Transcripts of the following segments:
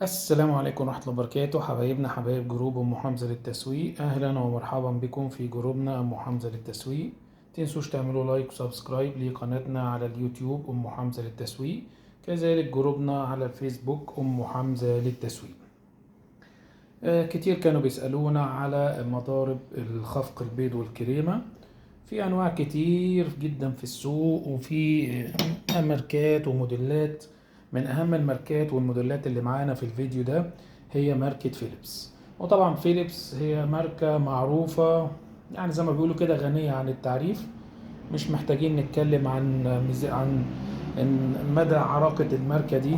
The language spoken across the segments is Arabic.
السلام عليكم ورحمة الله وبركاته، حبايبنا حبايب جروب أم حمزة للتسويق. أهلا ومرحبا بكم في جروبنا أم حمزة للتسويق. متنسوش تعملوا لايك وسبسكرايب لقناتنا على اليوتيوب أم حمزة للتسويق، كذلك جروبنا على الفيسبوك أم حمزة للتسويق. كتير كانوا بيسألونا على مضارب الخفق البيض والكريمة. في أنواع كتير جدا في السوق، وفي ماركات وموديلات. من أهم الماركات والموديلات اللي معانا في الفيديو ده هي ماركة فيليبس. وطبعا فيليبس هي ماركة معروفة، يعني زي ما بيقولوا كده غنية عن التعريف. مش محتاجين نتكلم عن مدى عراقة الماركة دي،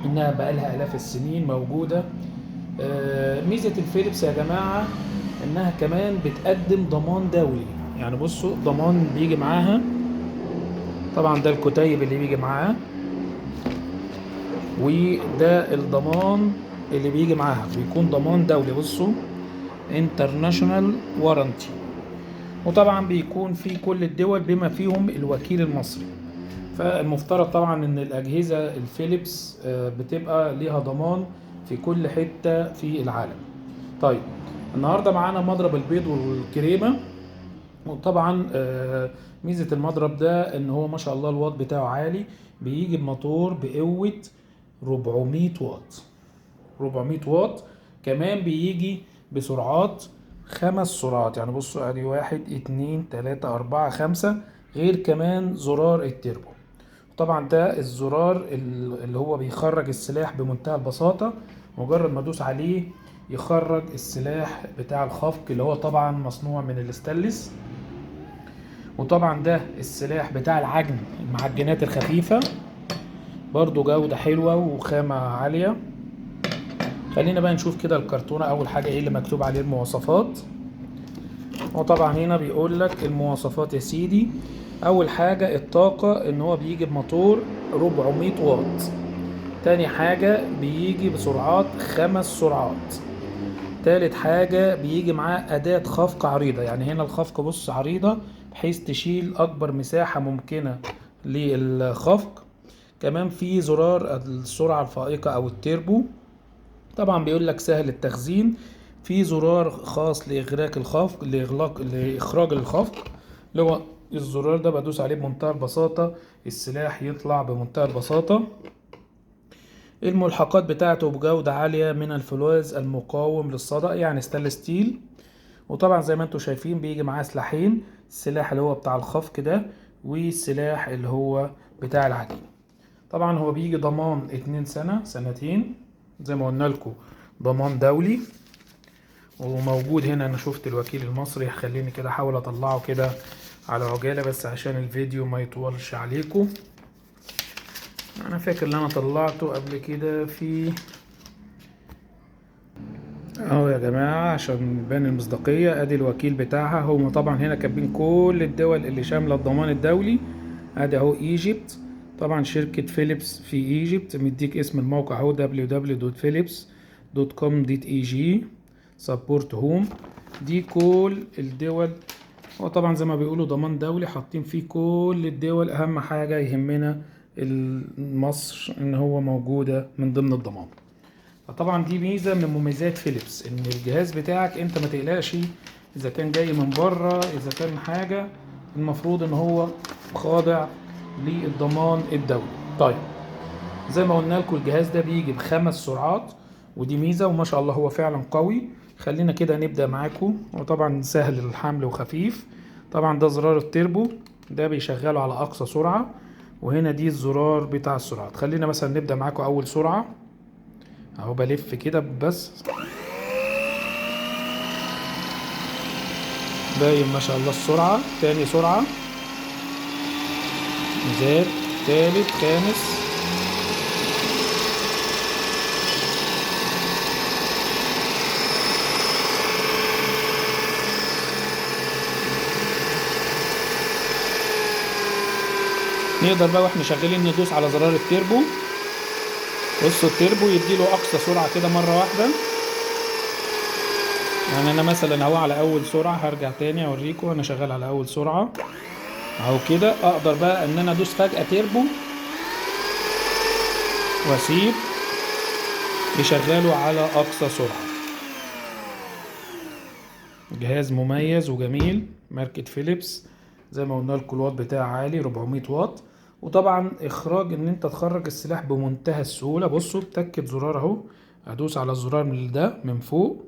إنها بقالها آلاف السنين موجودة. ميزة الفيليبس يا جماعة إنها كمان بتقدم ضمان دولي. يعني بصوا، ضمان بيجي معاها. طبعا ده الكتيب اللي بيجي معاه، وده الضمان اللي بيجي معاها بيكون ضمان دولي. بصوا، انترناشونال وارنتي. وطبعا بيكون في كل الدول بما فيهم الوكيل المصري. فالمفترض طبعا ان الاجهزة الفيليبس بتبقى ليها ضمان في كل حتة في العالم. طيب، النهاردة معانا مضرب البيض والكريمة. وطبعا ميزة المضرب ده ان هو ما شاء الله الواط بتاعه عالي، بيجي بموتور بقوة 400 واط. 400 واط. كمان بيجي بسرعات 5 سرعات. يعني بصوا ادي 1 2 3 4 5، غير كمان زرار التربو. طبعا ده الزرار اللي هو بيخرج السلاح بمنتهى البساطة. مجرد ما ادوس عليه يخرج السلاح بتاع الخفق، اللي هو طبعا مصنوع من الاستانلس. وطبعا ده السلاح بتاع العجن، المعجنات الخفيفة، برضو جودة حلوة وخامة عالية. خلينا بقى نشوف كده الكرتونة. أول حاجة إيه اللي مكتوب عليه؟ المواصفات. وطبعا هنا بيقول لك المواصفات يا سيدي. أول حاجة الطاقة، إن هو بيجي بموتور 400 واط. تاني حاجة بيجي بسرعات 5 سرعات. تالت حاجة بيجي معاه أداة خفق عريضة. يعني هنا الخفق بص عريضة، بحيث تشيل أكبر مساحة ممكنة للخفق. كمان في زرار السرعة الفائقة أو التيربو. طبعا بيقول لك سهل التخزين. في زرار خاص لإغلاق الخفق، لإخراج الخفق، اللي هو الزرار ده بدوس عليه بمنتهى البساطة، السلاح يطلع بمنتهى البساطة. الملحقات بتاعته بجودة عالية من الفولاذ المقاوم للصدأ، يعني ستانلس ستيل. وطبعا زي ما انتم شايفين بيجي معاه سلاحين، السلاح اللي هو بتاع الخفق ده، والسلاح اللي هو بتاع العجين. طبعا هو بيجي ضمان 2 سنة، سنتين زي ما قلنا لكم، ضمان دولي. وموجود هنا، انا شفت الوكيل المصري، خليني كده احاول اطلعه كده على عجالة بس عشان الفيديو ما يطولش عليكم. انا فاكر ان انا طلعته قبل كده في اهو يا جماعة، عشان يبان المصداقية. ادي الوكيل بتاعها. هم طبعا هنا كاتبين كل الدول اللي شاملة الضمان الدولي. ادي اهو ايجيبت. طبعا شركة فيليبس في ايجيبت، مديك اسم الموقع اهو www.philips.com.eg سبورت هوم. دي كل الدول. وطبعا زي ما بيقولوا ضمان دولي، حاطين فيه كل الدول. اهم حاجة يهمنا مصر ان هو موجودة من ضمن الضمان. فطبعا دي ميزه من مميزات فيليبس، ان الجهاز بتاعك انت ما تقلقش اذا كان جاي من بره، اذا كان حاجه، المفروض ان هو خاضع للضمان الدولي. طيب، زي ما قلنا لكم الجهاز ده بيجي ب5 سرعات، ودي ميزه وما شاء الله هو فعلا قوي. خلينا كده نبدا معاكم. وطبعا سهل الحمل وخفيف. طبعا ده زرار التربو، ده بيشغله على اقصى سرعه. وهنا دي الزرار بتاع السرعات. خلينا مثلا نبدا معاكم اول سرعه اهو، بلف كده بس. باين ما شاء الله السرعة. تاني سرعة زاد، تالت، خامس. نقدر بقى واحنا شغالين ندوس على زرار التيربو. بصوا التيربو يديله اقصى سرعة كده مرة واحدة. يعني انا مثلا اهو على اول سرعة، هرجع تاني اوريكم انا شغال على اول سرعة اهو كده. اقدر بقى ان انا ادوس فجأة تيربو واسيب. تشغله على أقصى سرعة. جهاز مميز وجميل ماركة فيليبس، زي ما قلنا لكم الواط بتاعه عالي 400 واط. وطبعا اخراج ان انت تخرج السلاح بمنتهى السهولة. بصوا بتكة زرار اهو، ادوس على الزرار من ده من فوق،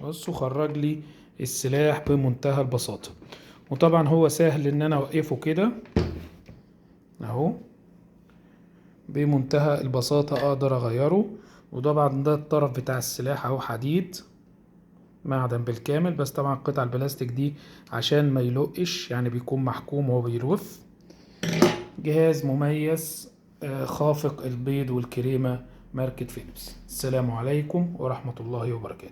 بصوا خرج لي السلاح بمنتهى البساطة. وطبعا هو سهل ان انا اوقفه كده اهو بمنتهى البساطة، اقدر اغيره. وطبعا ده الطرف بتاع السلاح اهو حديد معدن بالكامل، بس طبعا قطع البلاستيك دي عشان ما يلقش يعني بيكون محكوم وهو بيلف. جهاز مميز خافق البيض والكريمة ماركة فيليبس. السلام عليكم ورحمة الله وبركاته.